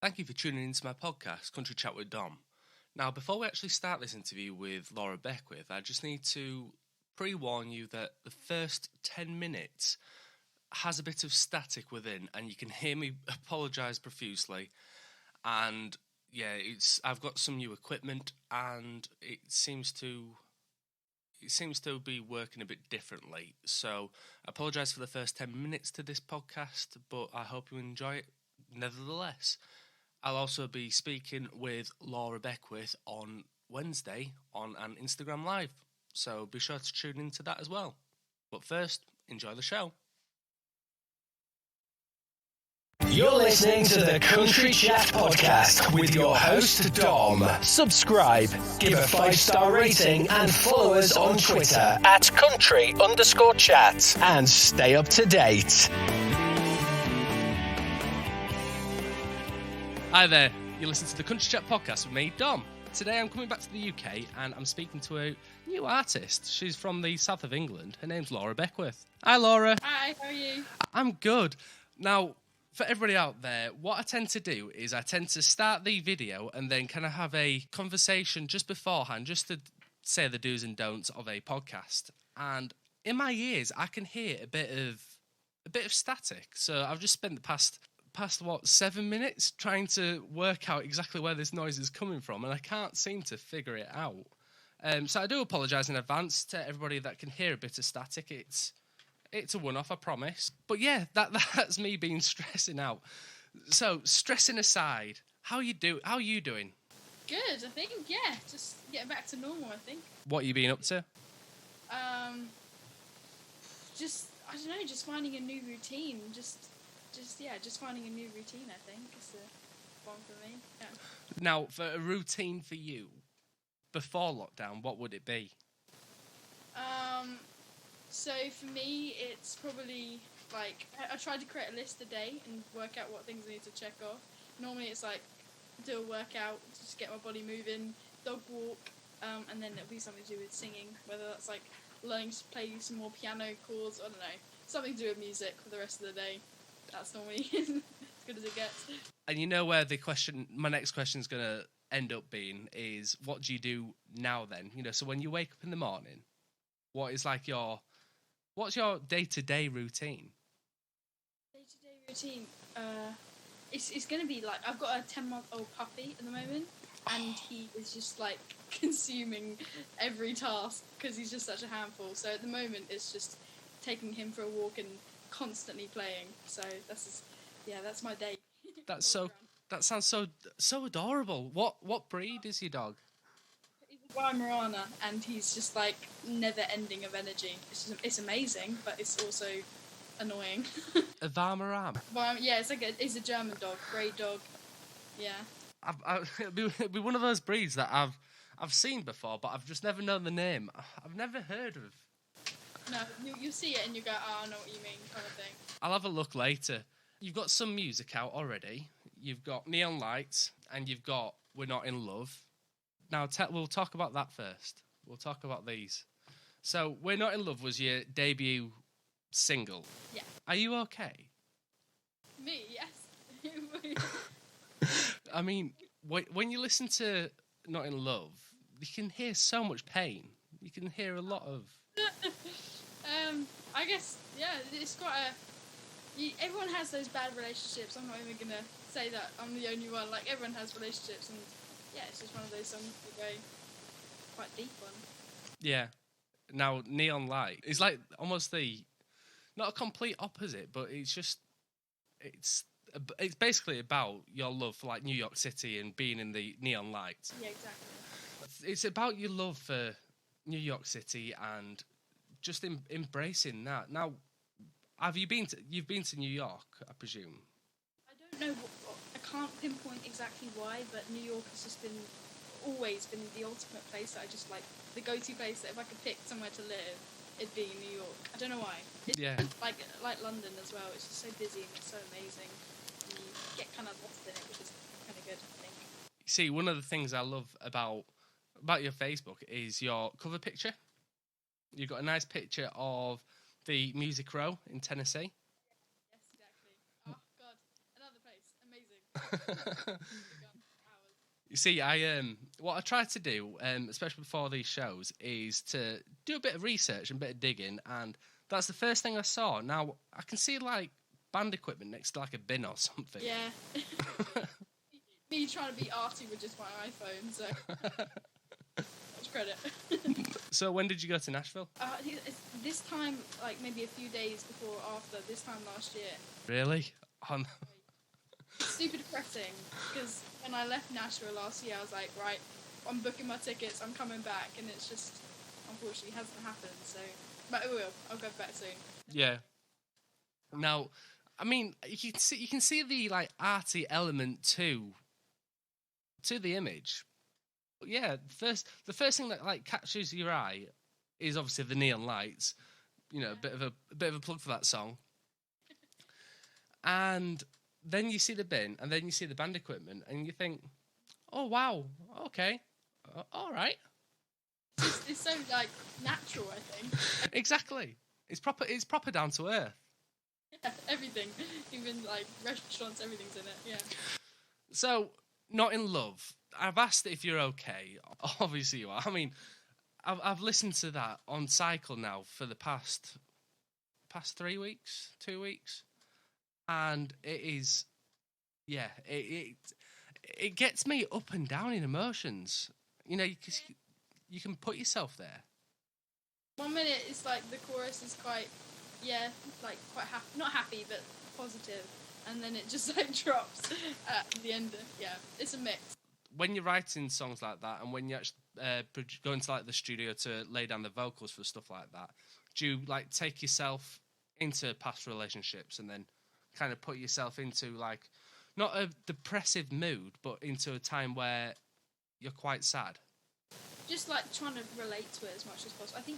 Thank you for tuning into my podcast, Country Chat with Dom. Now, before we actually start this interview with Laura Beckwith, I just need to pre-warn you that the first 10 minutes has a bit of static within, and you can hear me apologise profusely. And yeah, I've got some new equipment, and it seems to be working a bit differently. So I apologise for the first 10 minutes to this podcast, but I hope you enjoy it nevertheless. I'll also be speaking with Laura Beckwith on Wednesday on an Instagram Live, so be sure to tune into that as well. But first, enjoy the show. You're listening to the Country Chat Podcast with your host, Dom. Subscribe, give a 5-star rating, and follow us on Twitter at country_chat. And stay up to date. Hi there, you listen to the Country Chat Podcast with me, Dom. Today I'm coming back to the UK and I'm speaking to a new artist. She's from the south of England. Her name's Laura Beckwith. Hi, Laura. Hi, how are you? I'm good. Now, for everybody out there, what I tend to do is I tend to start the video and then kind of have a conversation just beforehand, just to say the do's and don'ts of a podcast. And in my ears, I can hear a bit of static. So I've just spent the past 7 minutes trying to work out exactly where this noise is coming from, and I can't seem to figure it out. So I do apologise in advance to everybody that can hear a bit of static. It's a one-off, I promise. But yeah, that's me being stressing out. So, stressing aside, how are you doing? Good, I think. Yeah, just getting back to normal, I think. What are you been up to? Just finding a new routine. Just finding a new routine, I think, is the one for me. Yeah. Now, for a routine for you, before lockdown, what would it be? So for me, it's probably, like, I try to create a list a day and work out what things I need to check off. Normally it's like, do a workout, just get my body moving, dog walk, and then it'll be something to do with singing, whether that's like learning to play some more piano chords, I don't know, something to do with music for the rest of the day. That's normally as good as it gets. And you know where my next question is going to end up being is, what do you do now then? You know, so when you wake up in the morning, what's your day-to-day routine? Day-to-day routine? It's going to be like, I've got a 10-month-old puppy at the moment, and he is just like consuming every task because he's just such a handful. So at the moment, it's just taking him for a walk and constantly playing. So that's my day. That sounds so adorable. What breed is your dog? He's a Weimaraner, and he's just like never ending of energy. It's amazing, but it's also annoying. A Weimaraner? Yeah, it's a German dog, grey dog. Yeah. It'd be one of those breeds that I've seen before, but I've just never known the name. I've never heard of. No, you see it and you go, oh, I know what you mean, kind of thing. I'll have a look later. You've got some music out already. You've got Neon Lights, and you've got We're Not In Love. Now, we'll talk about that first. We'll talk about these. So, We're Not In Love was your debut single. Yeah. Are you okay? Me, yes. I mean, when you listen to Not In Love, you can hear so much pain. You can hear a lot of... I guess, yeah, it's quite everyone has those bad relationships. I'm not even going to say that I'm the only one. Like, everyone has relationships, and yeah, it's just one of those songs that go quite deep on. Yeah. Now, Neon Light is like almost not a complete opposite, but it's basically about your love for like New York City and being in the neon lights. Yeah, exactly. It's about your love for New York City and just embracing that. Now, you've been to New York, I presume? I don't know, I can't pinpoint exactly why, but New York has just always been the ultimate place that I just like, the go-to place that if I could pick somewhere to live, it'd be New York. I don't know why. It's like London as well, it's just so busy and it's so amazing. And you get kind of lost in it, which is kind of good, I think. See, one of the things I love about your Facebook is your cover picture. You've got a nice picture of the Music Row in Tennessee. Yes, exactly. Oh, God. Another place. Amazing. You see, what I try to do, especially before these shows, is to do a bit of research and a bit of digging, and that's the first thing I saw. Now I can see like band equipment next to like a bin or something. Yeah. Me trying to be arty with just my iPhone, so much credit. So when did you go to Nashville? It's this time, like maybe a few days before or after, this time last year. Really? Super depressing, because when I left Nashville last year, I was like, right, I'm booking my tickets, I'm coming back, and it's just, unfortunately, hasn't happened, so, but it will, I'll go back soon. Yeah. Now, I mean, you can see the, like, arty element to the image. But yeah, the first thing that, like, catches your eye is obviously the neon lights, you know, a bit of a plug for that song. And then you see the bin, and then you see the band equipment, and you think, "Oh wow, okay, all right." It's so like natural, I think. Exactly, it's proper down to earth. Yeah, everything, even like restaurants, everything's in it. Yeah. So, Not in Love. I've asked if you're okay. Obviously you are. I mean, I've listened to that on cycle now for the past 3 weeks, 2 weeks. And it is, yeah, it gets me up and down in emotions. You know, you can put yourself there. 1 minute it's like the chorus is quite, quite happy, not happy, but positive, and then it just like drops at the end. Yeah, it's a mix. When you're writing songs like that, and when you actually go into like the studio to lay down the vocals for stuff like that, do you like take yourself into past relationships and then kind of put yourself into like not a depressive mood, but into a time where you're quite sad? Just like trying to relate to it as much as possible. I think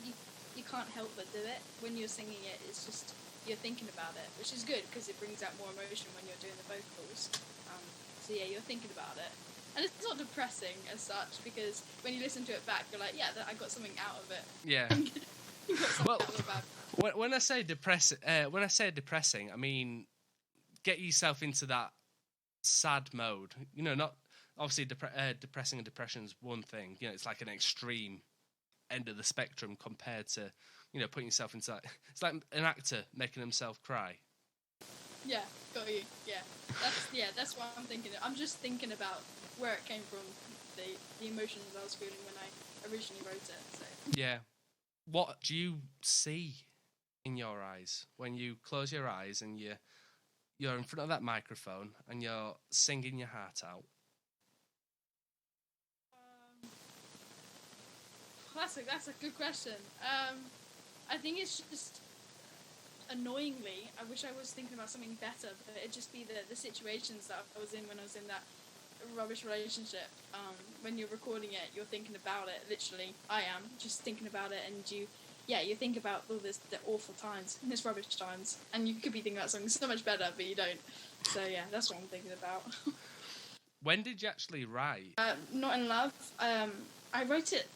you can't help but do it when you're singing it. It's just you're thinking about it, which is good because it brings out more emotion when you're doing the vocals. So yeah, you're thinking about it, and it's not depressing as such because when you listen to it back, you're like, yeah, I got something out of it. Yeah. Well, when I say depressing, I mean get yourself into that sad mode. You know, not obviously depressing and depression's one thing. You know, it's like an extreme end of the spectrum compared to, you know, putting yourself into that. It's like an actor making himself cry. Yeah, got you. Yeah, that's what I'm thinking. I'm just thinking about where it came from, the emotions I was feeling when I originally wrote it. So. Yeah. What do you see in your eyes when you close your eyes and you're in front of that microphone and you're singing your heart out? That's a good question. I think it's just annoyingly, I wish I was thinking about something better, but it'd just be the situations that I was in when I was in that rubbish relationship. When you're recording it, you're thinking about it. Literally, I am just thinking about it, and you think about all the awful times and this rubbish times, and you could be thinking about something so much better, but you don't. So yeah, that's what I'm thinking about. When did you actually write? Not in Love. I wrote it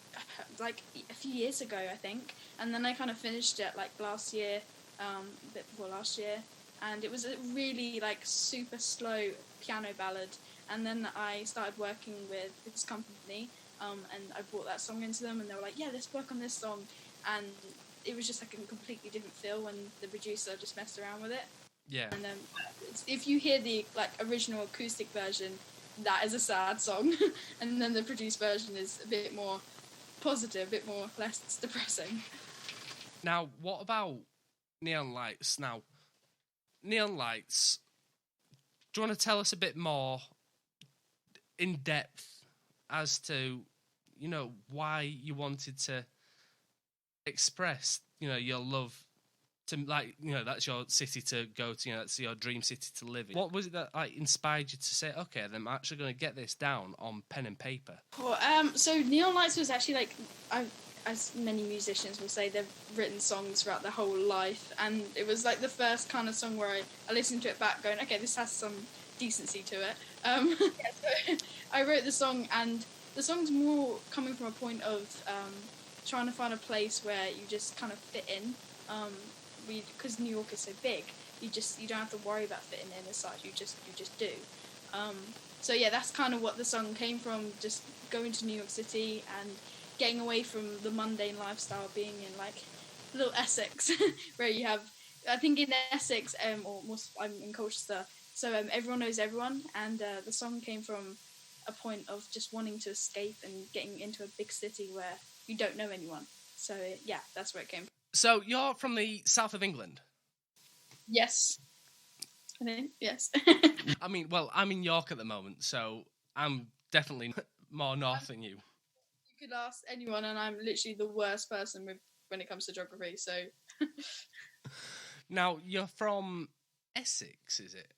like a few years ago, I think, and then I kind of finished it like last year, a bit before last year, and it was a really like super slow piano ballad. And then I started working with this company, and I brought that song into them, and they were like, "Yeah, let's work on this song." And it was just like a completely different feel when the producer just messed around with it. Yeah. And if you hear the like original acoustic version, that is a sad song, and then the produced version is a bit more positive, a bit more less depressing. Now, what about Neon Lights? Now, Neon Lights, do you want to tell us a bit more in depth as to, you know, why you wanted to express, you know, your love to, like, you know, that's your city to go to, you know, that's your dream city to live in? What was it that like inspired you to say, okay, then I'm actually going to get this down on pen and paper? Well, so Neon Lights was actually like, as many musicians will say, they've written songs throughout their whole life, and it was like the first kind of song where I listened to it back going, okay, this has some decency to it. So I wrote the song, and the song's more coming from a point of trying to find a place where you just kind of fit in. Because New York is so big, you don't have to worry about fitting in as such. You just do. So yeah, that's kind of what the song came from. Just going to New York City and getting away from the mundane lifestyle, being in like little Essex, where you have, I think in Essex, or more, I'm in Colchester, so everyone knows everyone, and the song came from a point of just wanting to escape and getting into a big city where you don't know anyone. So yeah, that's where it came from. So you're from the south of England? Yes. I think, yes. I mean, well, I'm in York at the moment, so I'm definitely more north than you. You could ask anyone, and I'm literally the worst person when it comes to geography. So, Now you're from Essex, is it?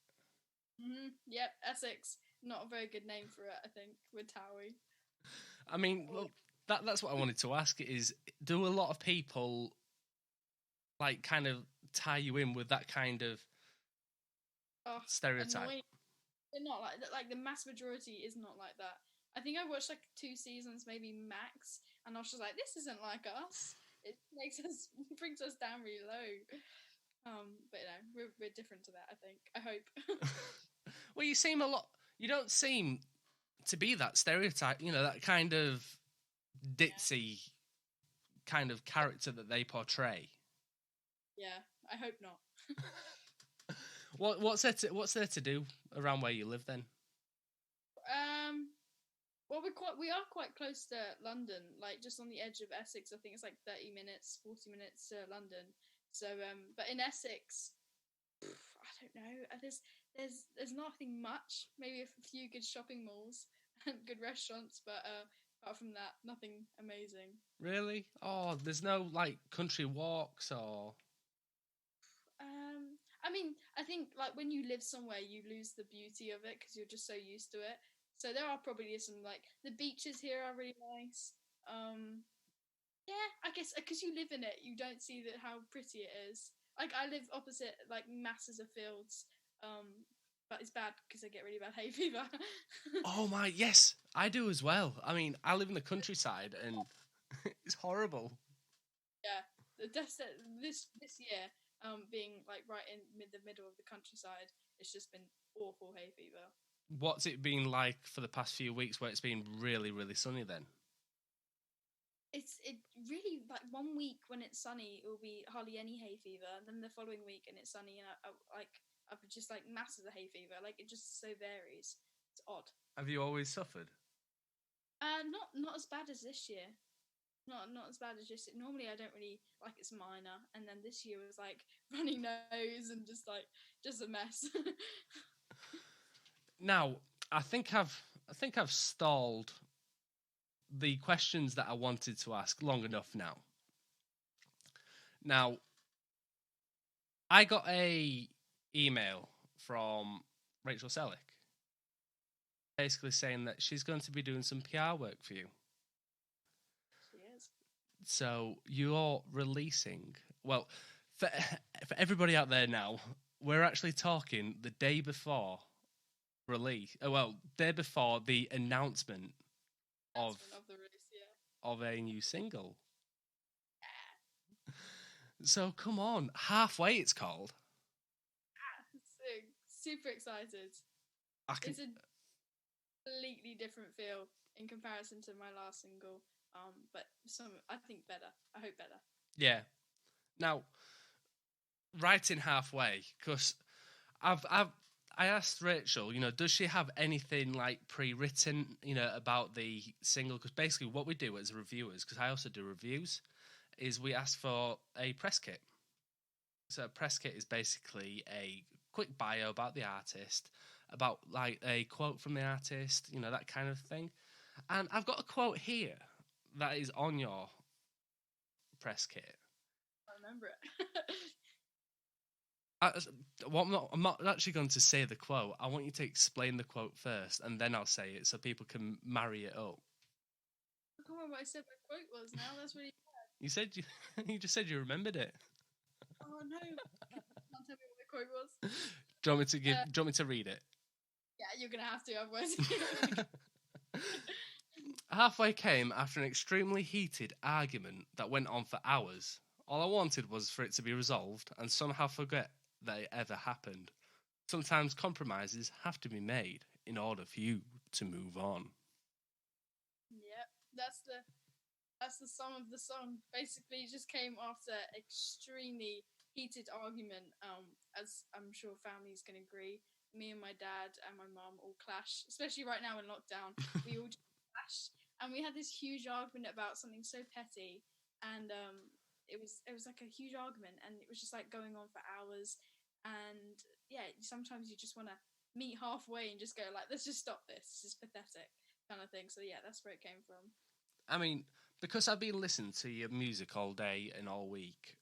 Yep, Essex. Not a very good name for it, I think, with Towie. I mean, well, that's what I wanted to ask. Is do a lot of people like kind of tie you in with that kind of stereotype? Annoying. They're not like that. Like the mass majority is not like that. I think I watched like 2 seasons, maybe max, and I was just like, "This isn't like us. It brings us down really low." But you know, we're different to that. I think. I hope. Well, you seem a lot. You don't seem to be that stereotype. You know, that kind of ditzy kind of character that they portray. Yeah, I hope not. What's there to do around where you live then? Well, we are quite close to London, like just on the edge of Essex. I think it's like 30 minutes, 40 minutes to London. So, but in Essex, I don't know. There's nothing much. Maybe a few good shopping malls and good restaurants, but apart from that, nothing amazing. Really? Oh, there's no like country walks or. I mean, I think like when you live somewhere, you lose the beauty of it because you're just so used to it. So there are probably some like the beaches here are really nice. Yeah, I guess because you live in it, you don't see how pretty it is. Like I live opposite like masses of fields, but it's bad because I get really bad hay fever. Oh my, yes, I do as well. I mean, I live in the countryside and it's horrible. Yeah, this year, being like right in the middle of the countryside, it's just been awful hay fever. What's it been like for the past few weeks where it's been really, really sunny then? It really like 1 week when it's sunny, it will be hardly any hay fever, and then the following week and it's sunny, and I've just like masses of hay fever. Like it just so varies. It's odd. Have you always suffered? Not as bad as this year. Not as bad as just normally. I don't really like it's minor, and then this year was like runny nose and just a mess. Now, I think I've stalled the questions that I wanted to ask long enough now. Now, I got a email from Rachel Selleck basically saying that she's going to be doing some PR work for you. She is. So you're releasing, well, for everybody out there now, we're actually talking the day before release. Day before the announcement of the release, yeah. of a new single. Yeah. So come on, Halfway it's called. Super excited. It's a completely different feel in comparison to my last single, but I think better. I hope better. Yeah. Now, writing Halfway, because I asked Rachel, does she have anything like pre-written, about the single? Because basically what we do as reviewers, because I also do reviews, is we ask for a press kit. So a press kit is basically a quick bio about the artist, about like a quote from the artist, that kind of thing. And I've got a quote here that is on your press kit. I remember it. I'm not actually going to say the quote. I want you to explain the quote first, and then I'll say it so people can marry it up. I can't remember what I said my quote was now. That's really bad. You said you just said you remembered it. Oh no! Can't tell me what the quote was. Do you want me to read it? Yeah, you're gonna have to, otherwise. Halfway came after an extremely heated argument that went on for hours. All I wanted was for it to be resolved and somehow forget that it ever happened. Sometimes compromises have to be made in order for you to move on. Yep, that's the song of the song. Basically, it just came after extremely heated argument. As I'm sure families can agree, me and my dad and my mum all clash, especially right now in lockdown. We all just clash, and we had this huge argument about something so petty, and it was like a huge argument, and it was just like going on for hours. And yeah, sometimes you just want to meet halfway and just go like, let's just stop this. This is pathetic, kind of thing. So yeah, that's where it came from. I mean, because I've been listening to your music all day and all week,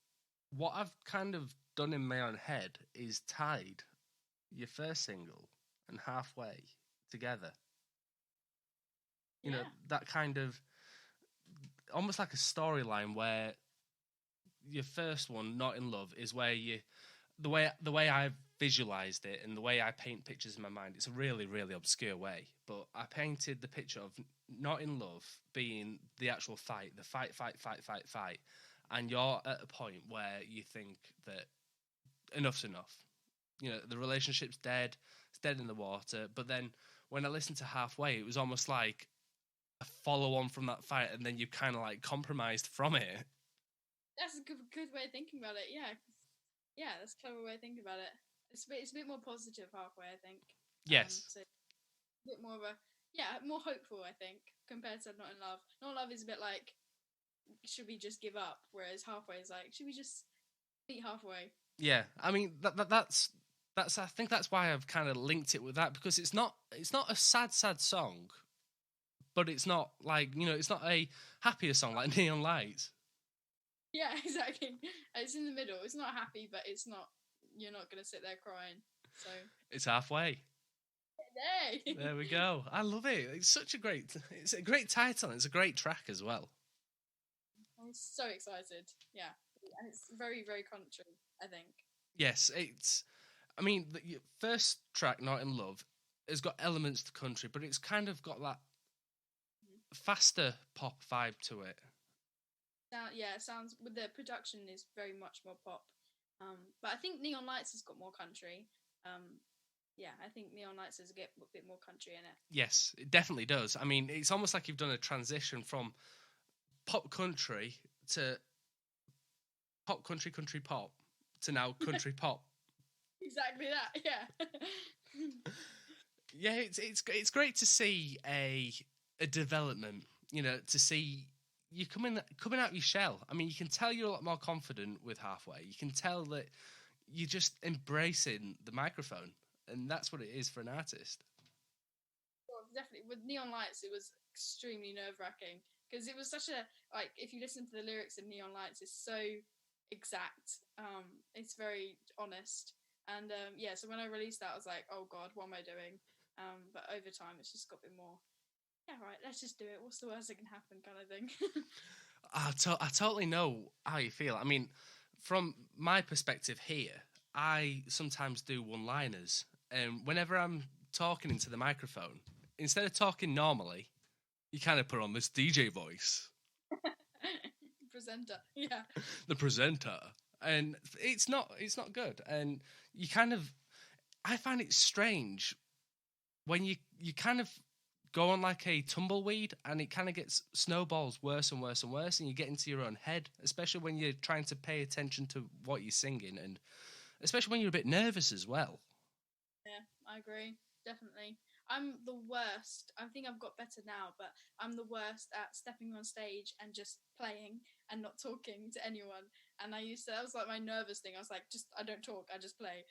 what I've kind of done in my own head is tied your first single and Halfway together. You know, that kind of almost like a storyline where your first one, Not in Love, is where the way I've visualized it and the way I paint pictures in my mind, it's a really, really obscure way, but I painted the picture of Not in Love being the actual fight, the fight, and you're at a point where you think that enough's enough. You know, the relationship's dead, it's dead in the water, but then when I listened to Halfway, it was almost like a follow-on from that fight, and then you kind of like compromised from it. That's a good way of thinking about it, yeah, that's a clever way of thinking about it. It's a bit more positive Halfway, I think. Yes. So a bit more of a, more hopeful, I think, compared to Not in Love. Not in Love is a bit like, should we just give up? Whereas Halfway is like, should we just meet halfway? Yeah, I mean that's I think that's why I've kind of linked it with that, because it's not a sad song, but it's not like, you know, it's not a happier song like Neon Lights. Yeah, exactly. It's in the middle. It's not happy, but it's not. You're not gonna sit there crying. So it's halfway. Hey. There we go. I love it. It's a great title. And it's a great track as well. I'm so excited. Yeah, and it's very, very country, I think. Yes, I mean, the first track, Not in Love, has got elements to country, but it's kind of got that faster pop vibe to it. It sounds, with the production is very much more pop. But I think Neon Lights has got more country. I think Neon Lights has a bit more country in it. Yes, it definitely does. I mean, it's almost like you've done a transition from pop country to pop country pop to now country pop. Exactly that, yeah. Yeah, it's great to see a development. You know, to see you coming out of your shell. I mean, you can tell you're a lot more confident with Halfway. You can tell that you're just embracing the microphone, and that's what it is for an artist. Well, definitely with Neon Lights, it was extremely nerve-wracking because it was such a, like, if you listen to the lyrics in Neon Lights, it's so exact. It's very honest, and so when I released that, I was like, oh god, what am I doing? But over time, it's just got a bit more. Yeah, right, let's just do it. What's the worst that can happen, kind of thing. I totally know how you feel. I mean, from my perspective here, I sometimes do one-liners, and whenever I'm talking into the microphone, instead of talking normally, you kind of put on this DJ voice. Presenter, yeah. The presenter. And it's not good. And you kind of, I find it strange when you kind of go on like a tumbleweed and it kind of gets snowballs worse and worse and worse, and you get into your own head, especially when you're trying to pay attention to what you're singing, and especially when you're a bit nervous as well. Yeah, I agree, definitely. I'm the worst. I think I've got better now, but I'm the worst at stepping on stage and just playing and not talking to anyone. And that was like my nervous thing. I was like, I don't talk, I just play.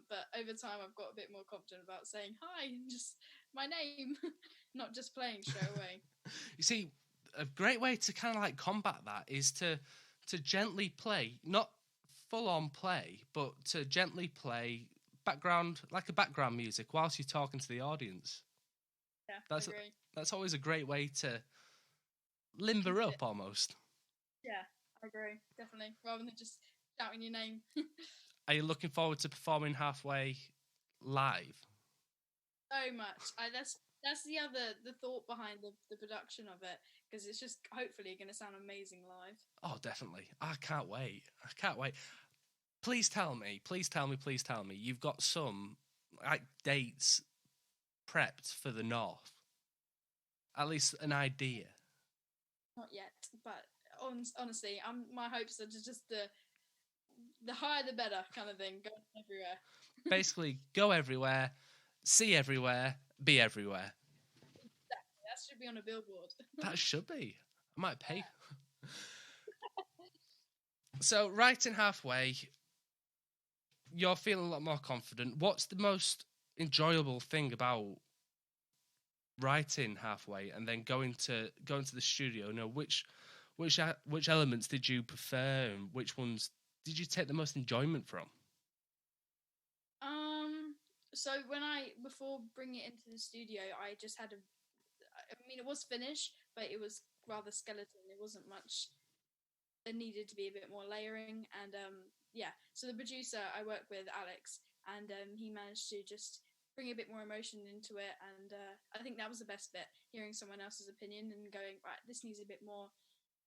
But over time, I've got a bit more confident about saying hi and just my name, not just playing straight away. You see, a great way to kind of like combat that is to gently play, not full on play, but to gently play background music whilst you're talking to the audience. Yeah, that's I agree. That's always a great way to limber up almost. Yeah, I agree, definitely, rather than just shouting your name. Are you looking forward to performing Halfway live? So much. That's the thought behind the production of it, because it's just hopefully going to sound amazing live. Oh, definitely. I can't wait. Please tell me. You've got some like dates prepped for the North? At least an idea. Not yet, but honestly, my hopes are just the higher the better kind of thing, going everywhere. Basically, go everywhere, see everywhere, be everywhere. Exactly. That should be on a billboard. That should be. I might pay. So, writing halfway, you're feeling a lot more confident. What's the most enjoyable thing about writing halfway and then going to the studio? You know, which elements did you prefer, and which ones did you take the most enjoyment from? So before bringing it into the studio, I just had it was finished, but it was rather skeleton. It wasn't much. There needed to be a bit more layering, and so the producer I worked with, Alex, and he managed to just bring a bit more emotion into it, and I think that was the best bit, hearing someone else's opinion and going, right, this needs a bit more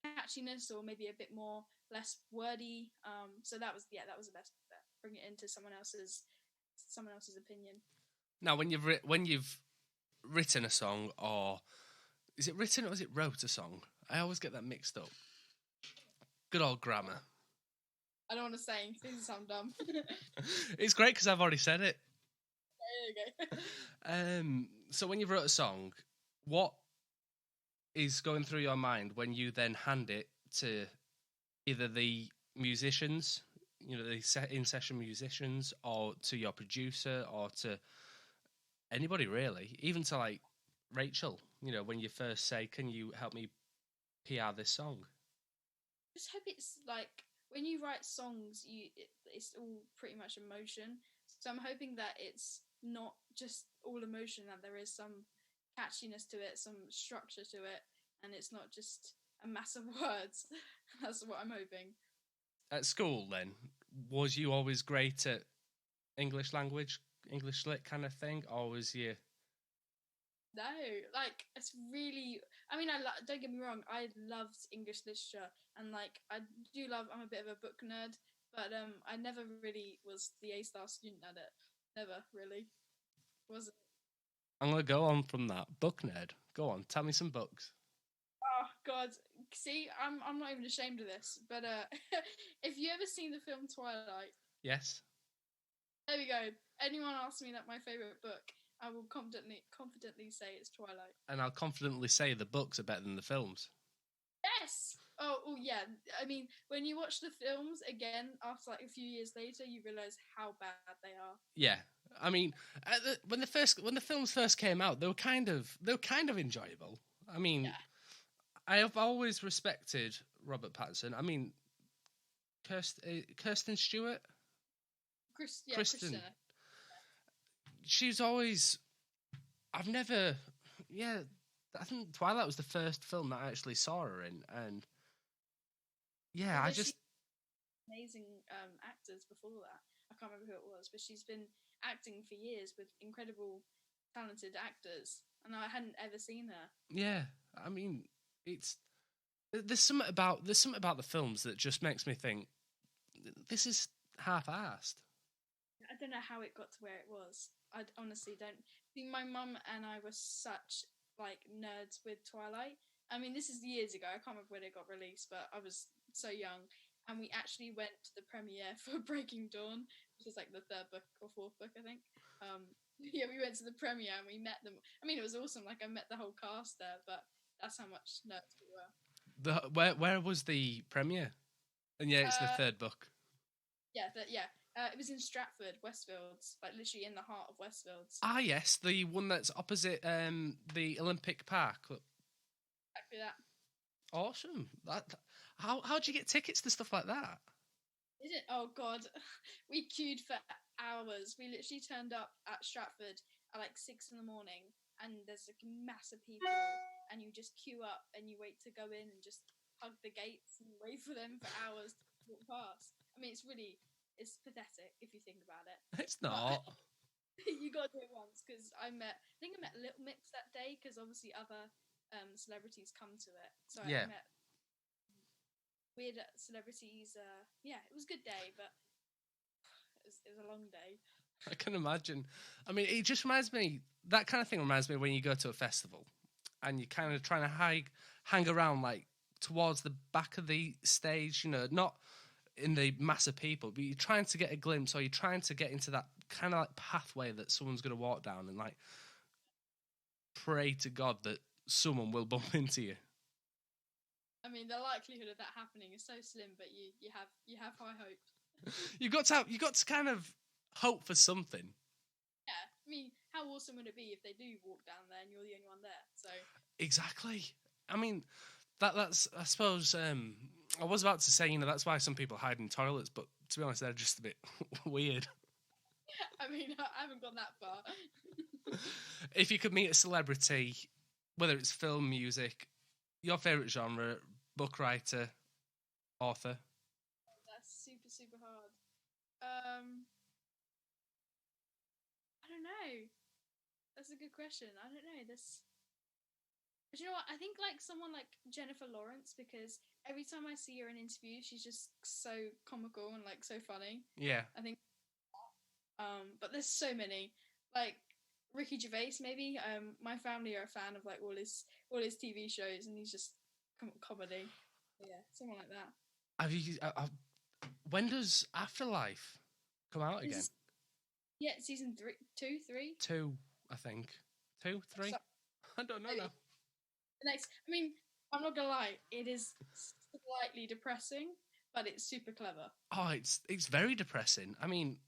catchiness, or maybe a bit more less wordy. So that was the best bit, bring it into someone else's opinion. Now, when you've written a song, or is it written or is it wrote a song? I always get that mixed up. Good old grammar. I don't want to say things sound dumb. It's great because I've already said it. There you go. So when you wrote a song, what is going through your mind when you then hand it to either the musicians, the in-session musicians, or to your producer, or to anybody really, even to like Rachel, when you first say, can you help me PR this song? I just hope it's like, when you write songs, it's all pretty much emotion. So I'm hoping that it's not just all emotion, that there is some catchiness to it, some structure to it, and it's not just a mass of words. That's what I'm hoping. At school, then, was you always great at English language, English lit kind of thing, or was you? No, like, it's really. I mean, don't get me wrong. I loved English literature, and like I'm a bit of a book nerd, but I never really was the A-star student at it. Never really was. I'm gonna go on from that. Book nerd. Go on, tell me some books. Oh God! See, I'm not even ashamed of this. But if you ever seen the film Twilight, Yes. there we go. Anyone asks me that my favorite book, I will confidently say it's Twilight. And I'll confidently say the books are better than the films. Yes. Oh yeah. I mean, when you watch the films again after like a few years later, you realize how bad they are. Yeah, I mean, when the films first came out, they were kind of enjoyable. I mean, yeah. I have always respected Robert Pattinson. I mean, Kirsten Stewart. Kristen. She's always. I've never. Yeah, I think Twilight was the first film that I actually saw her in, and yeah, I just amazing actors before that. I can't remember who it was, but she's been acting for years with incredible, talented actors, and I hadn't ever seen her. Yeah, I mean, there's something about the films that just makes me think this is half-assed. I don't know how it got to where it was. I honestly don't. My mum and I were such like nerds with Twilight. I mean, this is years ago. I can't remember when it got released, but I was so young. And we actually went to the premiere for Breaking Dawn, which is like the third book or fourth book, I think. Yeah, we went to the premiere and we met them. I mean, it was awesome. Like, I met the whole cast there, but that's how much nerds we were. Where was the premiere? And yeah, it's the third book. Yeah, it was in Stratford, Westfields, like literally in the heart of Westfields. Ah, yes, the one that's opposite the Olympic Park. Exactly that. Awesome. How'd you get tickets to stuff like that? Did it? Oh God, we queued for hours. We literally turned up at Stratford at like 6 a.m, and there's like a mass of people, and you just queue up and you wait to go in and just hug the gates and wait for them for hours to walk past. I mean, it's pathetic if you think about it. It's not. You got to do it once, because I met Little Mix that day, because obviously other celebrities come to it. So yeah. I met weird celebrities. Yeah, it was a good day, but it was a long day. I can imagine. I mean, it just reminds me, that kind of thing reminds me when you go to a festival and you're kind of trying to hang around like towards the back of the stage, not in the mass of people, but you're trying to get a glimpse or you're trying to get into that kind of like pathway that someone's going to walk down and like pray to God that someone will bump into you. I mean, the likelihood of that happening is so slim, but you have high hope. You've got to kind of hope for something. Yeah, I mean, how awesome would it be if they do walk down there and you're the only one there? So exactly. I mean, that's I suppose. I was about to say, that's why some people hide in toilets, but to be honest, they're just a bit weird. I mean, I haven't gone that far. If you could meet a celebrity, whether it's film, music, your favourite genre, book writer, author. That's super, super hard. I don't know. That's a good question. I don't know. But you know what? I think like someone like Jennifer Lawrence, because every time I see her in interviews, she's just so comical and like so funny. Yeah. I think. But there's so many. Like Ricky Gervais, maybe. My family are a fan of like all his TV shows, and he's just comedy. Yeah, someone like that. Have you? When does Afterlife come out again? Yeah, season 3. 2, I think. 2, 3. I don't know. No. Next, I mean, I'm not gonna lie, it is slightly depressing, but it's super clever. Oh, it's very depressing. I mean,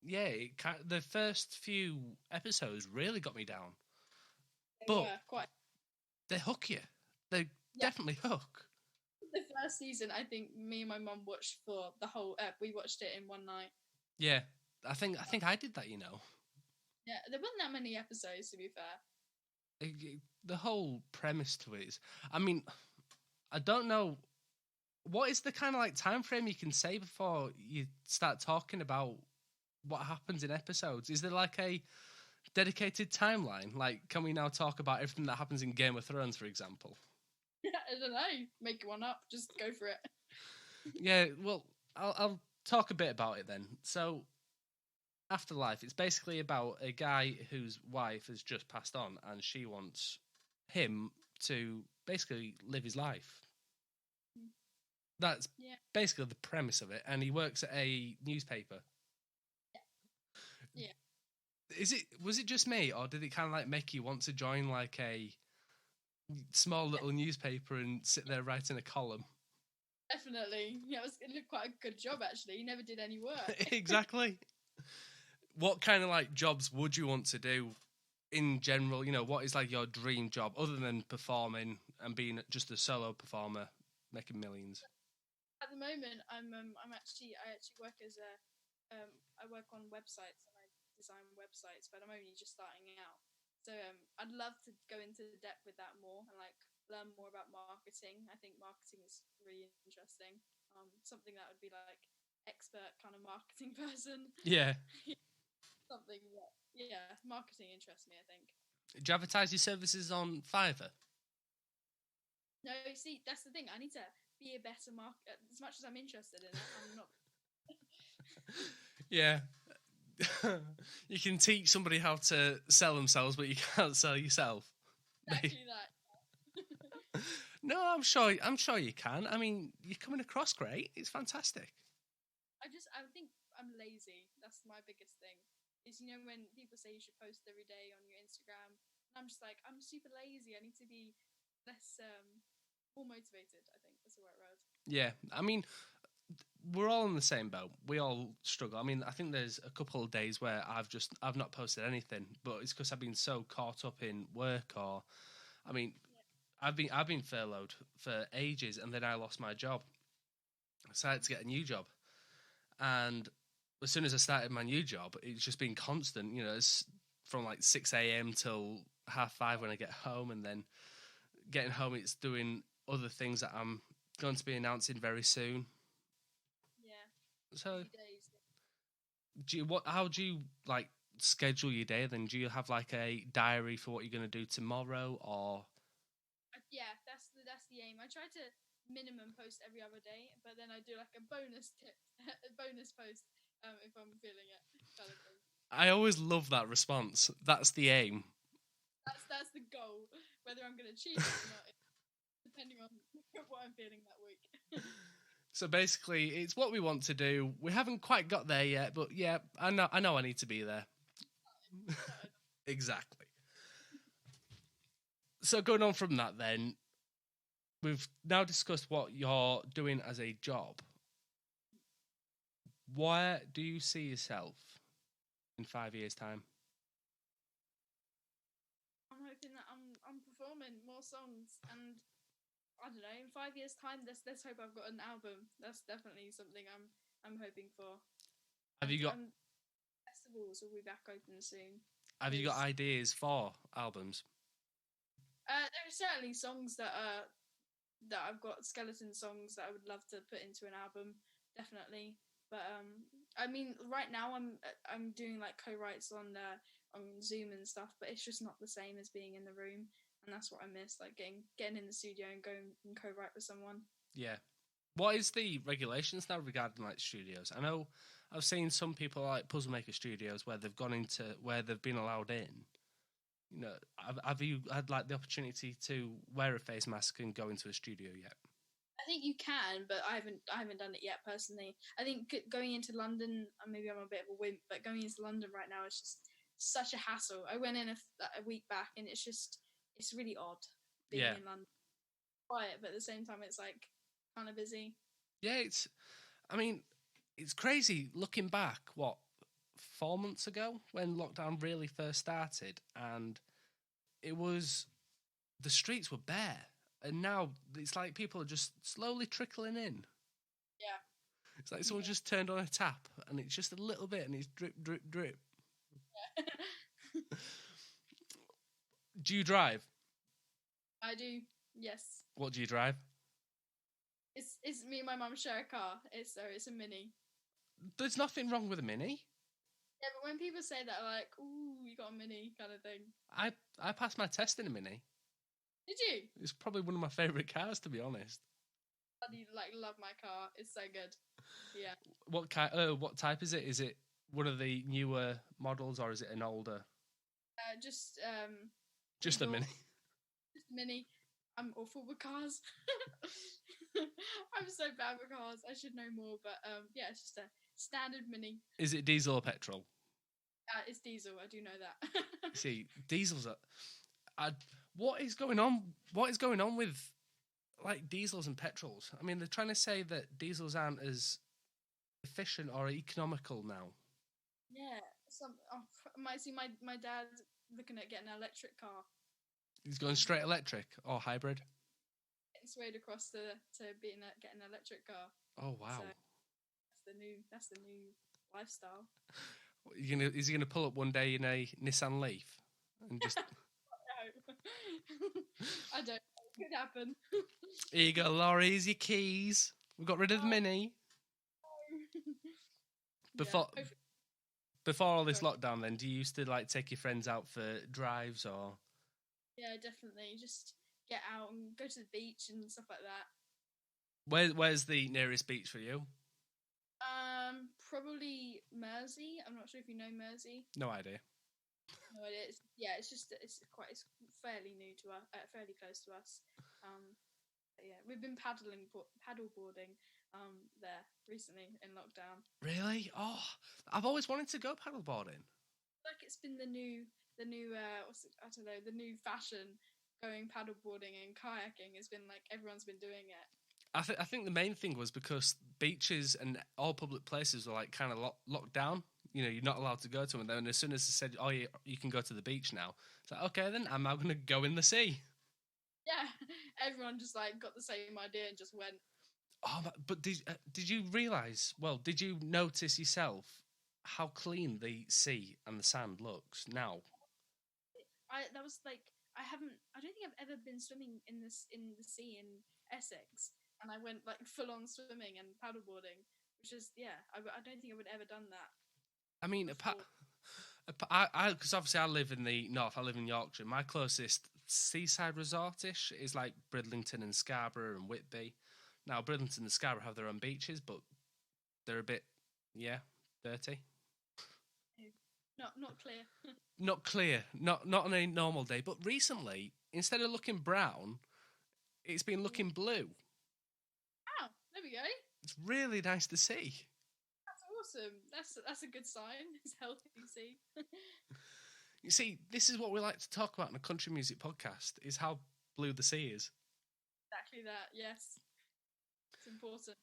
yeah, the first few episodes really got me down. They hook you. They definitely hook. The first season, I think me and my mum watched for the whole we watched it in one night. Yeah, I think I did that. Yeah, there wasn't that many episodes, to be fair. The whole premise to it is, I mean, I don't know, what is the kind of like time frame you can say before you start talking about what happens in episodes? Is there like a dedicated timeline? Like, can we now talk about everything that happens in Game of Thrones, for example? I don't know. Make one up. Just go for it. Yeah, well, I'll talk a bit about it then. So, Afterlife, it's basically about a guy whose wife has just passed on and she wants him to basically live his life. That's basically the premise of it. And he works at a newspaper. Yeah. Was it just me, or did it kind of like make you want to join like a small little newspaper and sit there writing a column? Definitely. Yeah, it looked quite a good job actually. You never did any work. Exactly. What kind of like jobs would you want to do in general? What is like your dream job other than performing and being just a solo performer making millions? At the moment, I actually work as I work on websites and I design websites, but I'm only just starting out. So I'd love to go into depth with that more and like learn more about marketing. I think marketing is really interesting. Something that would be like expert kind of marketing person. Yeah. Something that, marketing interests me, I think. Do you advertise your services on Fiverr? No, see, that's the thing. I need to be a better marketer. As much as I'm interested in it, I'm not. Yeah. You can teach somebody how to sell themselves, but you can't sell yourself. Exactly that. No, I'm sure you can. I mean, you're coming across great. It's fantastic. I think I'm lazy. That's my biggest thing. Is when people say you should post every day on your Instagram, and I'm just like, I'm super lazy. I need to be less more motivated. I think that's the right word. Yeah, I mean, we're all in the same boat. We all struggle. I mean, I think there's a couple of days where I've not posted anything, but it's because I've been so caught up in work or, I mean, I've been furloughed for ages, and then I lost my job. I decided to get a new job, and as soon as I started my new job, it's just been constant. It's from like 6 a.m. till 5:30 when I get home, and then getting home, it's doing other things that I'm going to be announcing very soon. Yeah. So, how do you like schedule your day? Then do you have like a diary for what you're going to do tomorrow, or? Yeah, that's the aim. I try to minimum post every other day, but then I do like a bonus post if I'm feeling it, kind of thing. I always love that response. That's the aim. That's the goal. Whether I'm going to achieve it or not, depending on what I'm feeling that week. So basically, it's what we want to do. We haven't quite got there yet, but yeah, I know I need to be there. Exactly. So going on from that then, we've now discussed what you're doing as a job. Where do you see yourself in 5 years' time? I'm hoping that I'm performing more songs, and I don't know, in 5 years' time, let's hope I've got an album. That's definitely something I'm hoping for. Have you got festivals will be back open soon. Have you got ideas for albums? There are certainly songs that I've got skeleton songs that I would love to put into an album, definitely. But I mean, right now I'm doing like co-writes on Zoom and stuff, but it's just not the same as being in the room, and that's what I miss, like getting in the studio and going and co-write with someone. Yeah. What is the regulations now regarding like studios? I know I've seen some people like Puzzle Maker Studios where they've gone into where they've been allowed in. You know, have you had like the opportunity to wear a face mask and go into a studio yet? I think you can, but I haven't done it yet personally. I think going into London, maybe I'm a bit of a wimp, but going into London right now is just such a hassle. I went in a week back, and it's really odd being in London. Quiet, but at the same time, it's like kind of busy. Yeah, it's crazy looking back. What, 4 months ago when lockdown really first started, and the streets were bare. And now it's like people are just slowly trickling in. Yeah. It's like someone just turned on a tap and it's just a little bit and it's drip, drip, drip. Yeah. Do you drive? I do, yes. What do you drive? It's me and my mum share a car. It's a Mini. There's nothing wrong with a Mini. Yeah, but when people say that, I'm like, ooh, you got a Mini kind of thing. I passed my test in a Mini. Did you? It's probably one of my favourite cars, to be honest. I love my car. It's so good. Yeah. What type is it? Is it one of the newer models or is it an older? Just a Mini. Just a Mini. I'm awful with cars. I'm so bad with cars. I should know more, but yeah, it's just a standard Mini. Is it diesel or petrol? It's diesel. I do know that. See, diesels are. What is going on? What is going on with like diesels and petrols? I mean, they're trying to say that diesels aren't as efficient or economical now. Yeah, my dad's looking at getting an electric car. He's going straight electric or hybrid. Getting swayed across to getting an electric car. Oh wow! So that's the new lifestyle. Is he gonna pull up one day in a Nissan Leaf and just? I don't know. It could happen. Here you go, Laura. Here's your keys. We got rid of the Mini. Before all this lockdown, then, do you used to like take your friends out for drives or? Yeah, definitely. Just get out and go to the beach and stuff like that. Where's the nearest beach for you? Probably Mersey. I'm not sure if you know Mersey. No idea. No idea. It's fairly new to us, fairly close to us. Yeah, we've been paddleboarding there recently in lockdown. Really? Oh, I've always wanted to go paddleboarding. Like it's been the new the new fashion. Going paddleboarding and kayaking has been like everyone's been doing it. I think the main thing was because beaches and all public places were like kind of locked down. You know, you're not allowed to go to them. And then as soon as they said, "Oh, you can go to the beach now," it's like, okay, then I'm now going to go in the sea. Yeah, everyone just like got the same idea and just went. Oh, but did you realise? Well, did you notice yourself how clean the sea and the sand looks now? I don't think I've ever been swimming in the sea in Essex, and I went like full on swimming and paddleboarding, which is I don't think I would have ever done that. I mean, because obviously I live in the north. I live in Yorkshire. My closest seaside resort-ish is like Bridlington and Scarborough and Whitby. Now, Bridlington and Scarborough have their own beaches, but they're a bit, dirty. Not clear. Not clear, not on a normal day. But recently, instead of looking brown, it's been looking blue. Oh, there we go. It's really nice to see. That's awesome. That's a good sign. It's healthy to see. You see, this is what we like to talk about in a country music podcast: is how blue the sea is. Exactly that. Yes, it's important.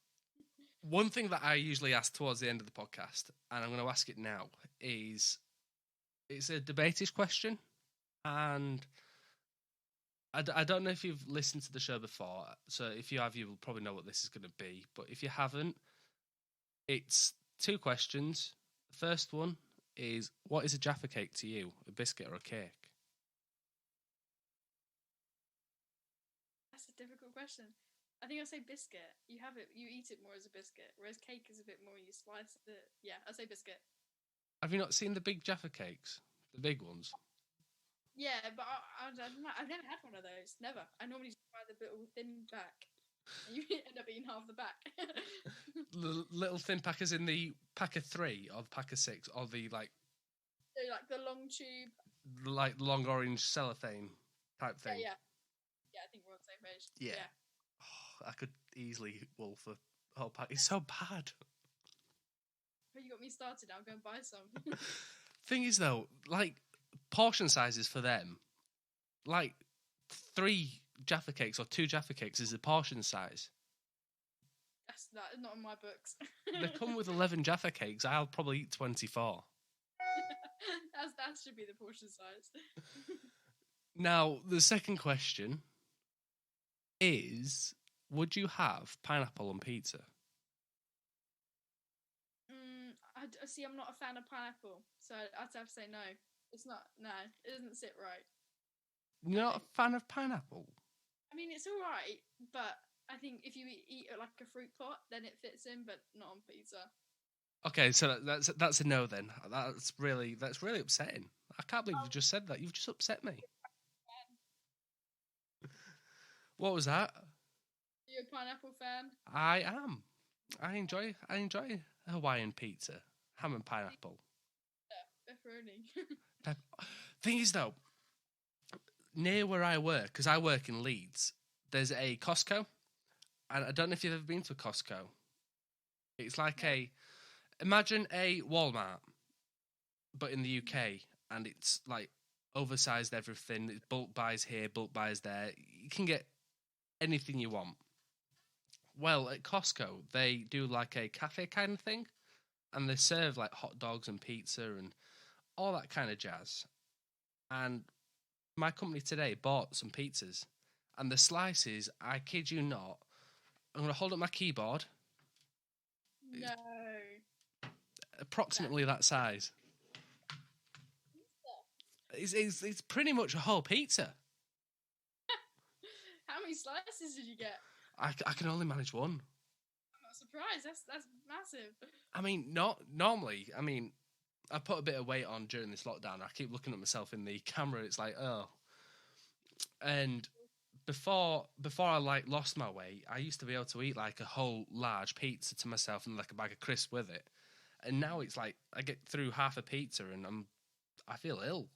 One thing that I usually ask towards the end of the podcast, and I'm going to ask it now, is it's a debatish question, and I don't know if you've listened to the show before, so if you have, you will probably know what this is going to be. But if you haven't, it's 2 questions. The first one is, what is a Jaffa cake to you, a biscuit or a cake? That's a difficult question. I think I'll say biscuit. You have it, you eat it more as a biscuit, whereas cake is a bit more you slice it. Yeah, I'll say biscuit. Have you not seen the big Jaffa cakes? The big ones? Yeah, but I don't know. I've never had one of those. Never. I normally just buy the little thin pack, and you end up eating half the pack. Little thin packers in the pack of 3 or the pack of 6 or the So like the long tube. long orange cellophane type thing. Yeah. I think we're on the same page. Yeah. Oh, I could easily wolf a whole pack. It's so bad. But you got me started. I'll go and buy some. Thing is, though, like portion sizes for them, like 3 Jaffa cakes or 2 Jaffa cakes is a portion size. That's not in my books. They come with 11 Jaffa cakes. I'll probably eat 24. That should be the portion size. Now, the second question is, would you have pineapple on pizza? See, I'm not a fan of pineapple, so I'd have to say no. It's not. No, it doesn't sit right. You're not a fan of pineapple? I mean, it's all right, but I think if you eat it like a fruit pot, then it fits in, but not on pizza. Okay, so that's a no then. That's really upsetting. I can't believe you just said that. You've just upset me. What was that? Are you a pineapple fan? I am. I enjoy Hawaiian pizza, ham and pineapple. Yeah, pepperoni. Thing is, though, near where I work, because I work in Leeds, there's a Costco, and I don't know if you've ever been to a Costco. It's like imagine a Walmart, but in the UK, and it's like oversized everything. It's bulk buys here, bulk buys there. You can get anything you want. Well, at Costco, they do like a cafe kind of thing, and they serve like hot dogs and pizza and all that kind of jazz. And my company today bought some pizzas, and the slices, I kid you not, I'm going to hold up my keyboard. No. Approximately that size. It's pretty much a whole pizza. How many slices did you get? I can only manage one. I'm not surprised. That's massive. I mean, not normally. I mean, I put a bit of weight on during this lockdown. I keep looking at myself in the camera. It's like, oh. And before I like lost my weight, I used to be able to eat like a whole large pizza to myself and like a bag of crisps with it. And now it's like I get through half a pizza and I feel ill.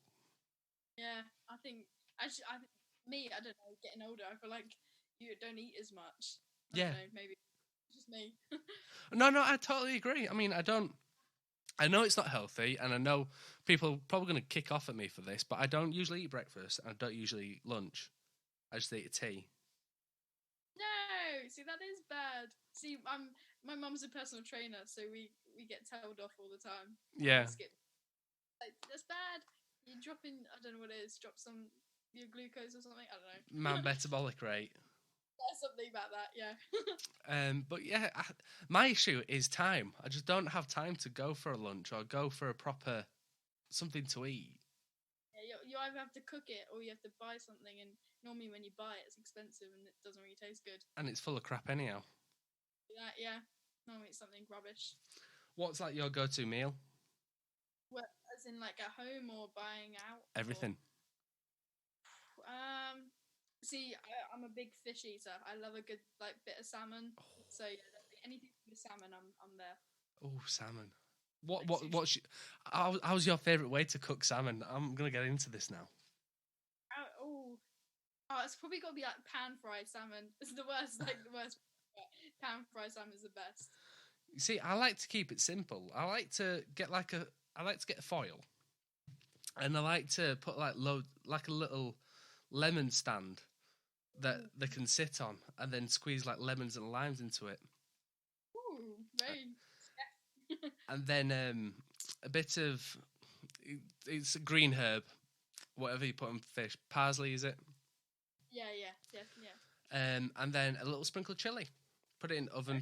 Yeah, I think I don't know. Getting older, I feel like you don't eat as much. I don't know, maybe it's just me. No, I totally agree. I mean, I know it's not healthy, and I know people are probably going to kick off at me for this, but I don't usually eat breakfast, and I don't usually eat lunch. I just eat a tea. No, see, that is bad. See, my mum's a personal trainer, so we get told off all the time. Yeah. Like, that's bad. You drop in, I don't know what it is, drop some your glucose or something. I don't know. My metabolic rate. Yeah, something about that. Yeah. But yeah, my issue is time. I just don't have time to go for a lunch or go for a proper something to eat. Yeah, you either have to cook it or you have to buy something, and normally when you buy it, it's expensive and it doesn't really taste good. And it's full of crap anyhow. Yeah. Normally it's something rubbish. What's like your go-to meal? What, as in like at home or buying out? Everything. See, I'm a big fish eater. I love a good like bit of salmon. So yeah, anything with salmon, I'm there. Oh, salmon. How's your favourite way to cook salmon? I'm gonna get into this now. It's probably got to be like pan fried salmon. It's the worst, like the worst. Pan fried salmon is the best. You see, I like to keep it simple. I like to get a foil, and I like to put like a little lemon stand that they can sit on, and then squeeze like lemons and limes into it. Ooh, very. And then a bit of it's a green herb, whatever you put on fish. Parsley, is it? Yeah. And then a little sprinkle of chili. Put it in the oven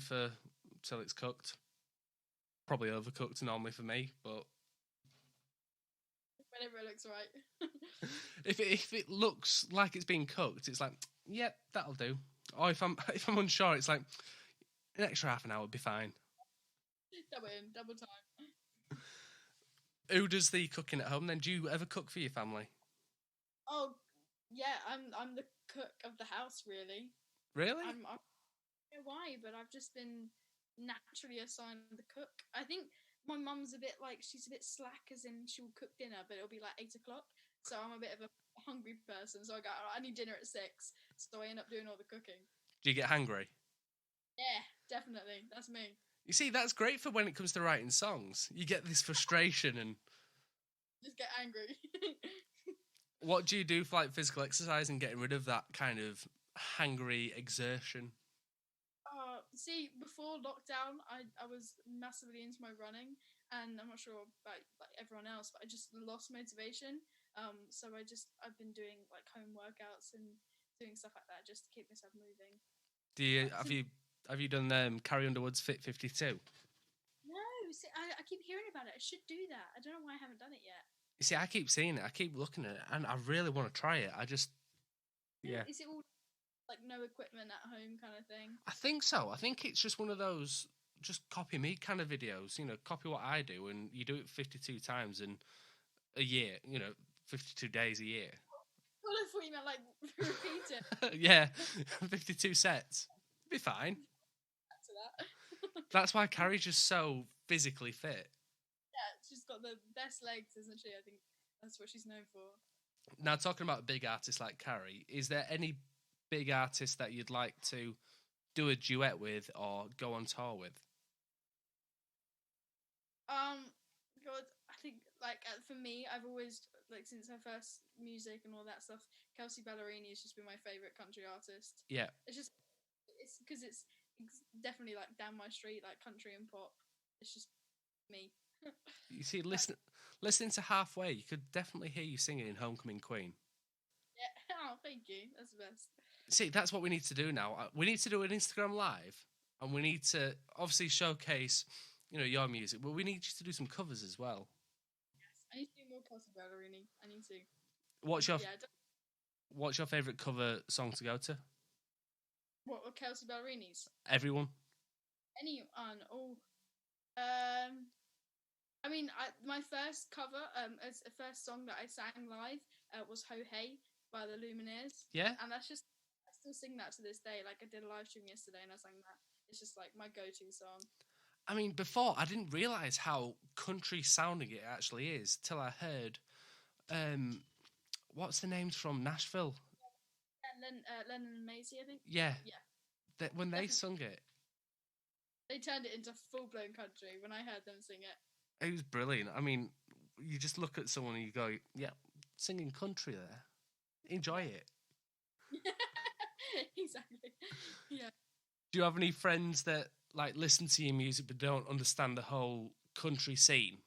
till it's cooked. Probably overcooked normally for me, but whenever it looks right. if it looks like it's being cooked, it's like, yep, that'll do. Or if I'm unsure, it's like an extra half an hour would be fine. Double time. Who does the cooking at home then? Do you ever cook for your family? Oh, yeah, I'm the cook of the house, really. Really? I don't know why, but I've just been naturally assigned the cook. I think my mum's she's a bit slack, as in she'll cook dinner, but it'll be like 8 o'clock. So I'm a bit of a hungry person, so I go, I need dinner at 6. So I end up doing all the cooking. Do you get hungry? Yeah, definitely. That's me. You see, that's great for when it comes to writing songs. You get this frustration and just get angry. What do you do for like physical exercise and getting rid of that kind of hangry exertion? See, before lockdown, I was massively into my running, and I'm not sure about like everyone else, but I just lost motivation. So I've been doing like home workouts and doing stuff like that just to keep myself moving. Have you done Carrie Underwood's Fit 52? No, see, I keep hearing about it. I should do that. I don't know why I haven't done it yet. You see, I keep seeing it. I keep looking at it, and I really want to try it. Yeah. Is it all like no equipment at home kind of thing? I think so. I think it's just one of those just copy me kind of videos. You know, copy what I do, and you do it 52 times in a year. 52 days a year. Well, I thought you meant like repeat it. Yeah, 52 sets. Be fine. To that. That's why Carrie's just so physically fit. Yeah, she's got the best legs, isn't she? I think that's what she's known for. Now, talking about big artists like Carrie, is there any big artist that you'd like to do a duet with or go on tour with? God, I think for me, I've always since her first music and all that stuff, Kelsea Ballerini has just been my favorite country artist. Yeah, it's because it's definitely like down my street, like country and pop. It's just me. You see, listening to Halfway, you could definitely hear you singing in Homecoming Queen. Yeah, oh, thank you. That's the best. See, that's what we need to do now. We need to do an Instagram Live, and we need to obviously showcase, your music, but we need you to do some covers as well. Yes, I need to do more Kelsea Ballerini. I need to. What's your favourite cover song to go to? What were Kelsea Ballerini's? Everyone. Anyone? Oh. I mean, my first cover, as a first song that I sang live, was "Ho Hey" by the Lumineers. Yeah. And I still sing that to this day. Like, I did a live stream yesterday and I sang that. It's just like my go-to song. I mean, before I didn't realise how country sounding it actually is till I heard, what's the names from Nashville? Lennon and Maisie, I think. Yeah. Yeah. When they sung it, they turned it into full-blown country when I heard them sing it. It was brilliant. I mean, you just look at someone and you go, yeah, singing country there. Enjoy it. Exactly. Yeah. Do you have any friends that listen to your music but don't understand the whole country scene?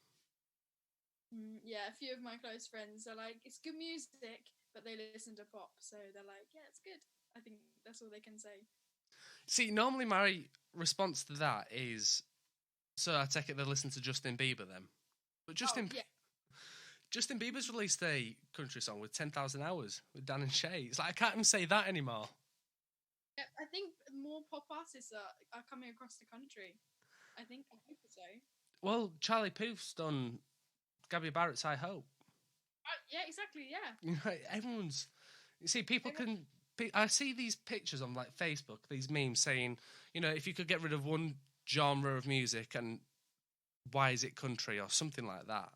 Yeah, a few of my close friends are like, it's good music, but they listen to pop, so they're like, yeah, it's good. I think that's all they can say. See, normally my response to that is, so I take it they listen to Justin Bieber then. But Justin Bieber's released a country song with 10,000 Hours with Dan and Shay. It's like, I can't even say that anymore. Yeah, I think more pop artists are coming across the country. I hope so. Well, Charlie Puth's done Gabby Barrett's I Hope. Yeah, exactly, yeah. Everyone's... You see, people can... I see these pictures on Facebook, these memes saying, if you could get rid of one genre of music and why is it country or something like that.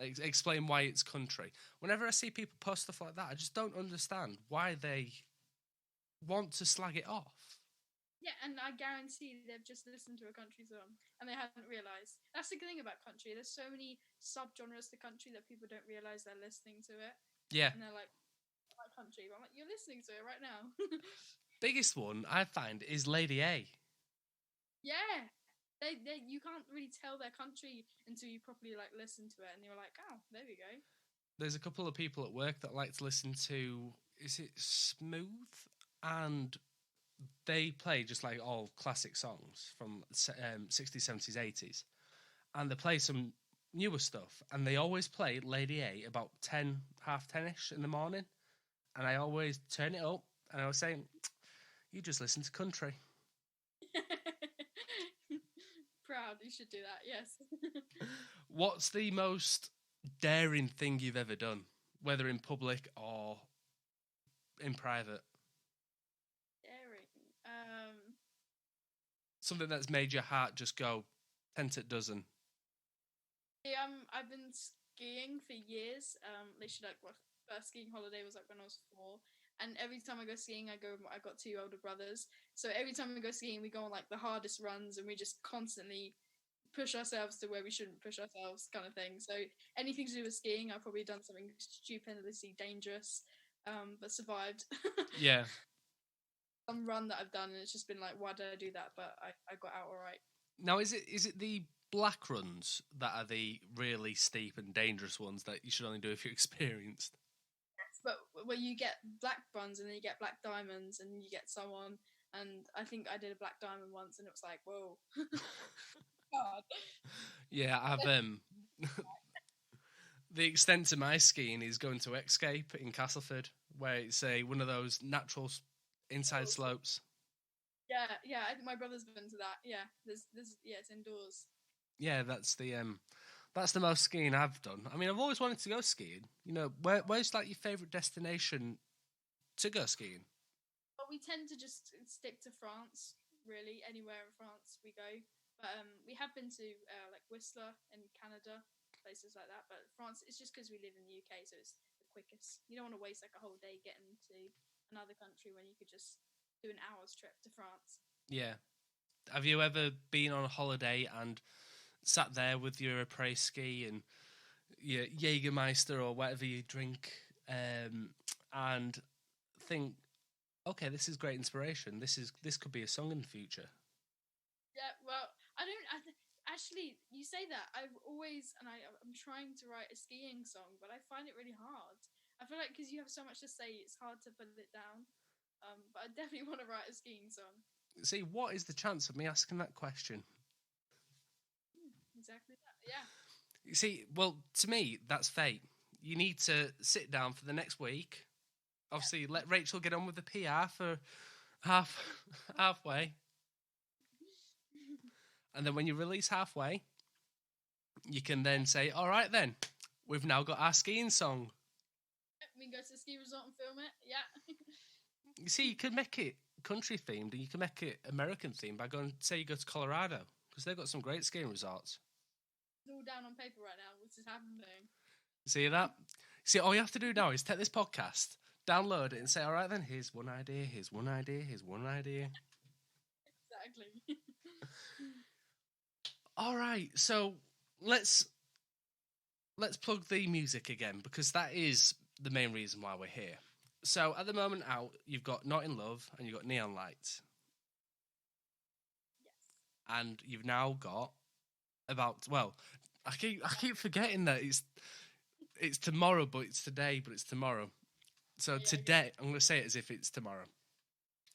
Explain why it's country. Whenever I see people post stuff like that, I just don't understand why they want to slag it off. Yeah, and I guarantee they've just listened to a country song and they haven't realised. That's the thing about country. There's so many subgenres to country that people don't realise they're listening to it. Yeah. And they're like, I like country. But I'm like, you're listening to it right now. Biggest one I find is Lady A. Yeah. You can't really tell their country until you properly like listen to it and you're like, oh, there we go. There's a couple of people at work that like to listen to, is it Smooth? And they play just like all classic songs from 60s, 70s, 80s. And they play some newer stuff. And they always play Lady A about 10, half 10-ish in the morning. And I always turn it up and I was saying, you just listen to country. Proud, you should do that, yes. What's the most daring thing you've ever done, whether in public or in private? Something that's made your heart just go 10 to a dozen. Yeah, I've been skiing for years. Literally, like, my first skiing holiday was like when I was 4. And every time I go skiing, I've got 2 older brothers. So every time we go skiing, we go on like the hardest runs, and we just constantly push ourselves to where we shouldn't push ourselves, kind of thing. So anything to do with skiing, I've probably done something stupendously dangerous, but survived. Yeah. Some run that I've done, and it's just been like, why did I do that? But I got out all right. Now, is it the black runs that are the really steep and dangerous ones that you should only do if you're experienced? Yes, but where you get black runs and then you get black diamonds and you get so on. And I think I did a black diamond once, and it was like, whoa. God. Yeah, I've the extent to my skiing is going to Escape in Castleford, where it's one of those natural inside slopes. Yeah, I think my brother's been to that. Yeah, there's it's indoors. Yeah, that's the most skiing I've done. I mean, I've always wanted to go skiing. You know, where's like your favourite destination to go skiing? Well, we tend to just stick to France, really. Anywhere in France we go. But we have been to like Whistler in Canada, places like that. But France, it's just because we live in the UK, so it's the quickest. You don't want to waste like a whole day getting to another country when you could just do an hour's trip to France. Yeah. Have you ever been on a holiday and sat there with your après ski and your Jägermeister or whatever you drink, and think, okay, this is great inspiration. This could be a song in the future. Yeah, well, actually, you say that. I'm trying to write a skiing song, but I find it really hard. I feel like because you have so much to say, it's hard to put it down. But I definitely want to write a skiing song. See, what is the chance of me asking that question? Exactly that, yeah. You see, well, to me, that's fate. You need to sit down for the next week. Obviously, let Rachel get on with the PR for halfway. And then when you release halfway, you can then say, all right, then, we've now got our skiing song. We can go to the ski resort and film it, yeah. You see, you could make it country themed and you can make it American themed by going, say you go to Colorado, because they've got some great skiing resorts. It's all down on paper right now, which is happening. See that? See, all you have to do now is take this podcast, download it, and say, all right, then, here's one idea, here's one idea, here's one idea. Exactly. All right, so let's plug the music again, because that is the main reason why we're here. So at the moment out, you've got Not in Love and you've got Neon Lights. Yes. And you've now got I keep forgetting that it's tomorrow, but it's today, but it's tomorrow. So today, I'm going to say it as if it's tomorrow.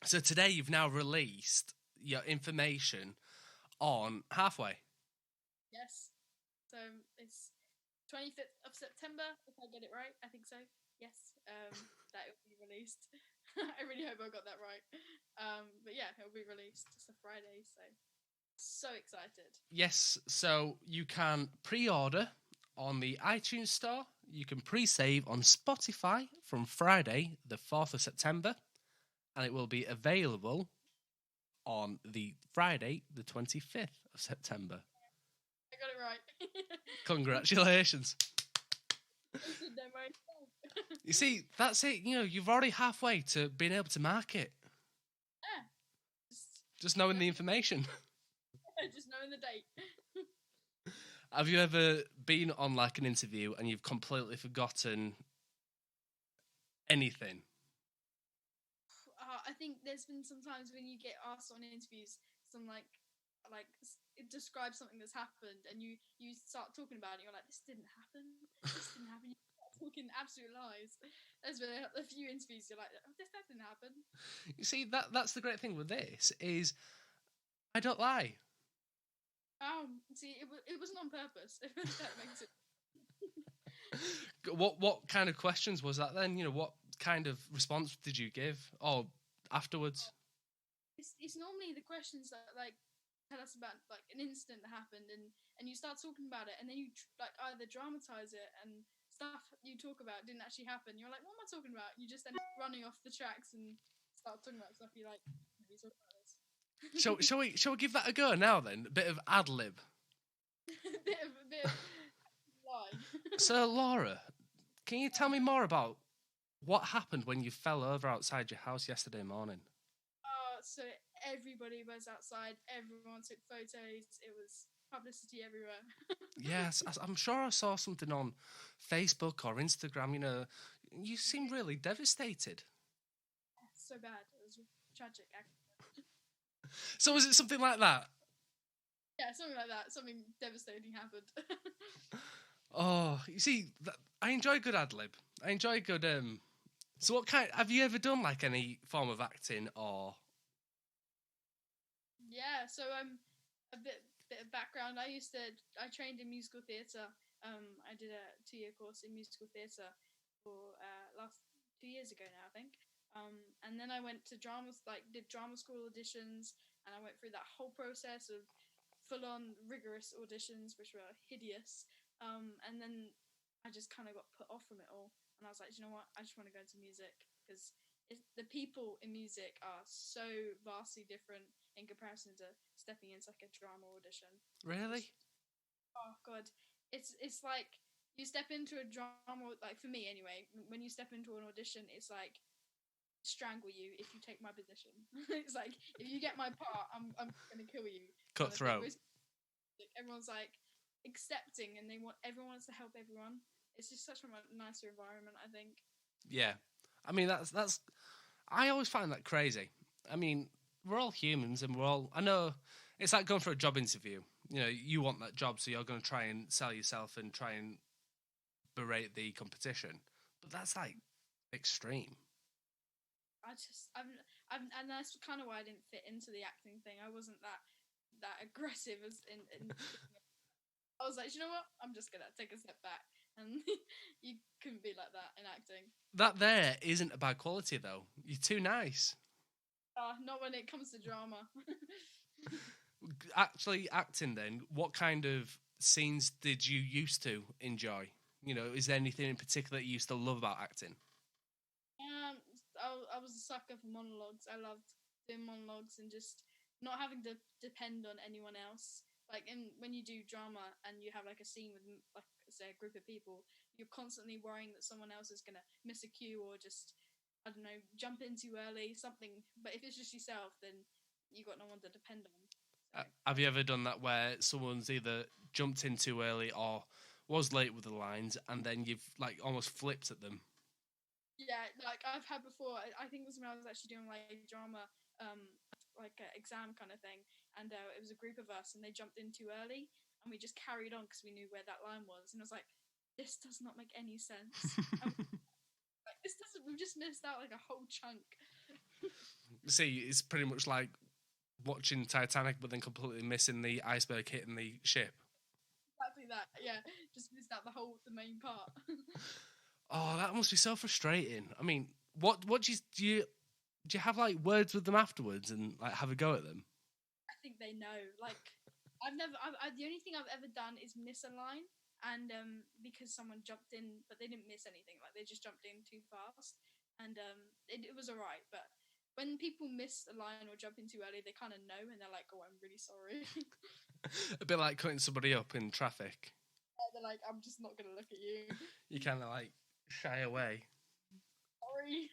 So today you've now released your information on Halfway. Yes. So it's 25th of September, if I get it right. I think so. Yes. That will be released. I really hope I got that right. But yeah, it'll be released. It's a Friday, so excited. Yes, so you can pre-order on the iTunes store. You can pre-save on Spotify from Friday, the 4th of September. And it will be available on the Friday, the 25th of September. I got it right. Congratulations. Listen, they're myself. You see, that's it. You know, you've already halfway to being able to mark it. Yeah. Just knowing the information. Just knowing the date. Have you ever been on like an interview and you've completely forgotten anything? I think there's been some times when you get asked on interviews, some it describes something that's happened, and you start talking about it. You're like, this didn't happen. This didn't happen. You start talking absolute lies. There's been a few interviews. You're like, oh, that didn't happen. You see, that's the great thing with this is I don't lie. See, it wasn't on purpose. If that makes it. What kind of questions was that then? You know, what kind of response did you give? Or afterwards? It's normally the questions that like tell us about like an incident that happened, and you start talking about it, and then you like either dramatize it and stuff you talk about didn't actually happen. You're like, what am I talking about? You just end up running off the tracks and start talking about stuff you like. Maybe talk about this. Shall we give that a go now then? A bit of ad lib. bit of lie. So Laura, can you tell me more about what happened when you fell over outside your house yesterday morning? So everybody was outside. Everyone took photos. It was publicity everywhere. Yes, I'm sure I saw something on Facebook or Instagram. You know, you seem really devastated. So bad. It was tragic. So was it something like that? Yeah, something like that. Something devastating happened. Oh, you see, I enjoy good ad lib. I enjoy good. So, what kind? Have you ever done like any form of acting or? Yeah, so a bit of background. I trained in musical theatre. I did a 2-year course in musical theatre for last 2 years ago now, I think. And then I went to did drama school auditions, and I went through that whole process of full-on rigorous auditions, which were hideous. And then I just kind of got put off from it all, and I was like, you know what? I just want to go into music because the people in music are so vastly different in comparison to stepping into like a drama audition. Really? Oh god, it's like you step into a drama, like for me anyway. When you step into an audition, it's like strangle you if you take my position. It's like if you get my part, I'm gonna kill you. Cutthroat. Everyone's like accepting, and everyone wants to help everyone. It's just such a nicer environment, I think. Yeah, I mean that's. I always find that crazy. I mean, we're all humans, and I know it's like going for a job interview. You know, you want that job, so you're going to try and sell yourself and try and berate the competition. But that's like extreme. And that's kind of why I didn't fit into the acting thing. I wasn't that aggressive as in I was like, you know what? I'm just gonna take a step back, and you couldn't be like that in acting. That there isn't a bad quality though. You're too nice. Not when it comes to drama. Actually, acting then, what kind of scenes did you used to enjoy? You know, is there anything in particular that you used to love about acting? I was a sucker for monologues. I loved doing monologues and just not having to depend on anyone else. Like when you do drama and you have like a scene with like say a group of people, you're constantly worrying that someone else is gonna miss a cue or just I don't know jump in too early something. But if it's just yourself, then you got no one to depend on. So. Have you ever done that where someone's either jumped in too early or was late with the lines, and then you've like almost flipped at them? Yeah, like I've had before. I think it was when I was actually doing like drama, like an exam kind of thing, and it was a group of us, and they jumped in too early, and we just carried on because we knew where that line was, and I was like, this does not make any sense. Like, this doesn't. We've just missed out like a whole chunk. See, it's pretty much like watching Titanic, but then completely missing the iceberg hitting the ship. Exactly that. Yeah, just missed out the main part. Oh, that must be so frustrating. I mean, what do you have like words with them afterwards and like have a go at them? I think they know. Like, the only thing I've ever done is miss a line, and because someone jumped in, but they didn't miss anything. Like they just jumped in too fast, and it was alright. But when people miss a line or jump in too early, they kind of know, and they're like, "Oh, I'm really sorry." A bit like cutting somebody up in traffic. They're like, "I'm just not gonna look at you." You kind of like shy away. Sorry.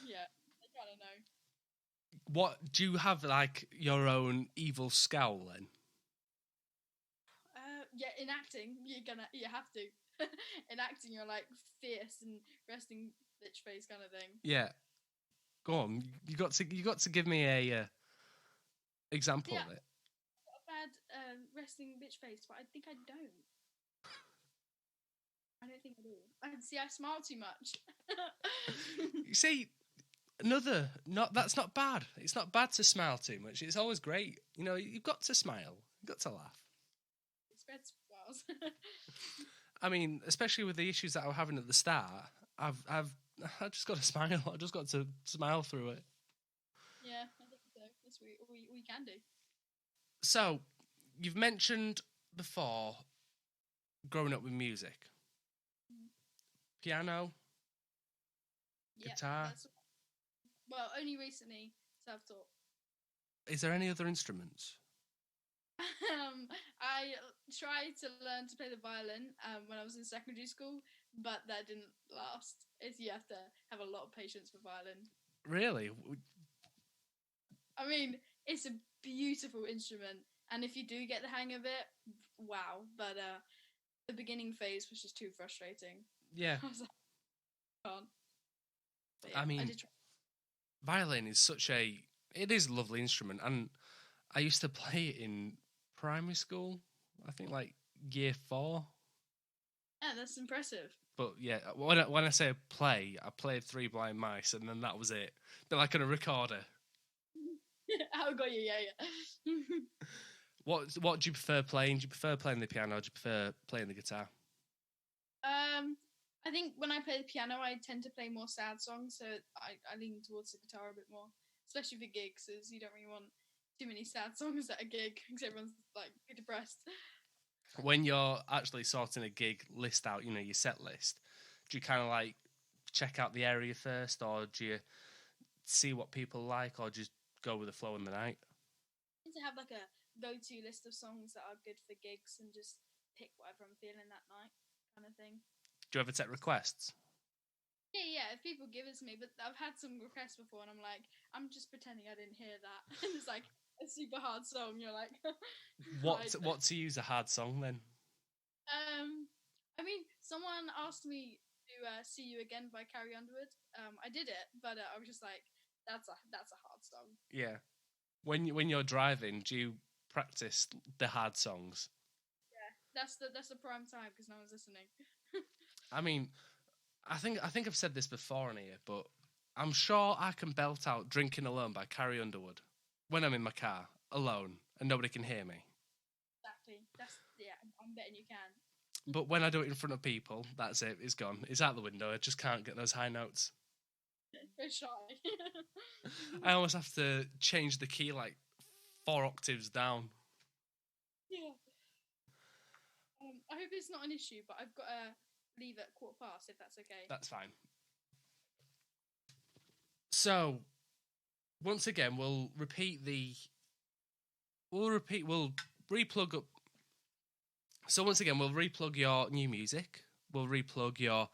Yeah, they kind of know. What do you have, like, your own evil scowl then? Yeah, in acting, you have to. In acting, you're like fierce and resting bitch face kind of thing. Yeah, go on. You got to give me a example of it. I've got a bad resting bitch face, but I think I don't. I don't think I do. I smile too much. You see, that's not bad. It's not bad to smile too much. It's always great. You know, you've got to smile. You've got to laugh. It spreads smiles. I mean, especially with the issues that I was having at the start, I just got to smile. I just got to smile through it. Yeah, I think so. That's what we can do. So, you've mentioned before growing up with music. Piano, guitar. Well, only recently self-taught. Is there any other instruments? I tried to learn to play the violin when I was in secondary school, but that didn't last. You have to have a lot of patience for violin. Really? I mean, it's a beautiful instrument, and if you do get the hang of it, wow. But the beginning phase was just too frustrating. Yeah. I was like, can't. Yeah, I mean, I did try. violin is it is a lovely instrument, and I used to play it in primary school. I think like year 4. Yeah, that's impressive. But yeah, when I say play, I played 3 Blind Mice, and then that was it. Bit like on a recorder. I got you, yeah. What do you prefer playing? Do you prefer playing the piano? Or do you prefer playing the guitar? I think when I play the piano, I tend to play more sad songs, so I lean towards the guitar a bit more, especially for gigs, as you don't really want too many sad songs at a gig, because everyone's like depressed. When you're actually sorting a gig list out, you know, your set list, do you kind of like check out the area first, or do you see what people like, or just go with the flow in the night? I tend to have like a go-to list of songs that are good for gigs and just pick whatever I'm feeling that night, kind of thing. Do you ever take requests? Yeah, if people give it to me, but I've had some requests before, and I'm like, I'm just pretending I didn't hear that. And it's like a super hard song. You're like, what to use a hard song then? I mean, someone asked me to "See You Again" by Carrie Underwood. I did it, but I was just like, that's a hard song. Yeah. When you're driving, do you practice the hard songs? Yeah, that's the prime time because no one's listening. I mean, I think I've said this before on here, but I'm sure I can belt out "Drinking Alone" by Carrie Underwood when I'm in my car alone and nobody can hear me. Exactly. I'm betting you can. But when I do it in front of people, that's it. It's gone. It's out the window. I just can't get those high notes. Very shy. I almost have to change the key like 4 octaves down. Yeah. I hope it's not an issue, but I've got to leave at 15:15, if that's okay. That's fine. So, once again, we'll replug up. So once again, we'll replug your new music. We'll replug your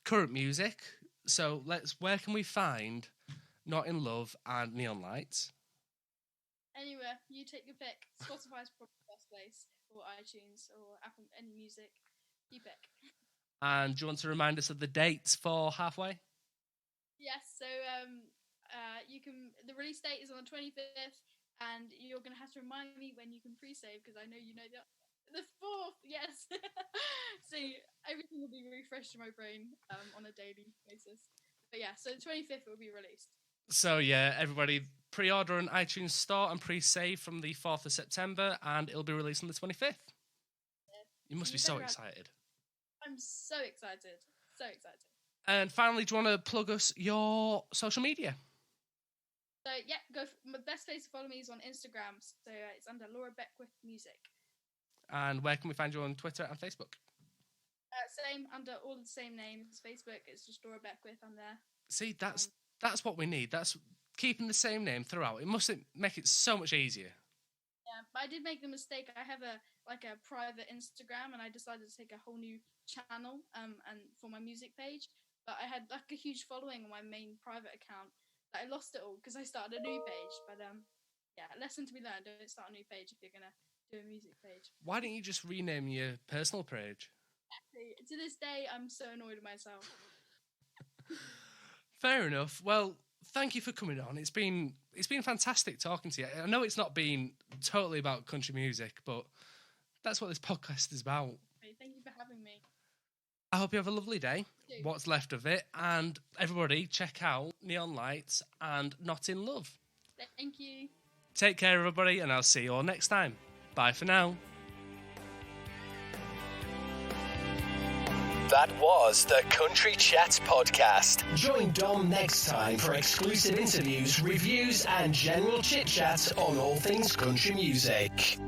current music. So where can we find Not in Love and Neon Lights? Anywhere, you take your pick. Spotify's probably the best place, or iTunes, or Apple, any music. You pick. And do you want to remind us of the dates for Halfway? Yes, so the release date is on the 25th, and you're going to have to remind me when you can pre-save, because I know you know the 4th, yes. So everything will be refreshed in my brain on a daily basis. But yeah, so the 25th it will be released. So yeah, everybody pre-order on iTunes Store and pre-save from the 4th of September, and it'll be released on the 25th. Yeah. You must be so excited. I'm so excited. So excited. And finally, do you want to plug us your social media? So yeah, my best place to follow me is on Instagram. So it's under Laura Beckwith Music. And where can we find you on Twitter and Facebook? Same, under all the same names. Facebook, it's just Laura Beckwith. I'm there. See, that's what we need. keeping the same name throughout, it must make it so much easier. Yeah, but I did make the mistake. I have a private Instagram, and I decided to take a whole new channel and for my music page. But I had like a huge following on my main private account. I lost it all because I started a new page. But yeah, lesson to be learned: don't start a new page if you're gonna do a music page. Why don't you just rename your personal page? To this day, I'm so annoyed with myself. Fair enough. Well, thank you for coming on. It's been fantastic talking to you. I know it's not been totally about country music, but that's what this podcast is about. Thank you for having me. I hope you have a lovely day, what's left of it, and everybody check out Neon Lights and Not in Love. Thank you. Take care, everybody, and I'll see you all next time. Bye for now. That was the Country Chat Podcast. Join Dom next time for exclusive interviews, reviews, and general chit-chat on all things country music.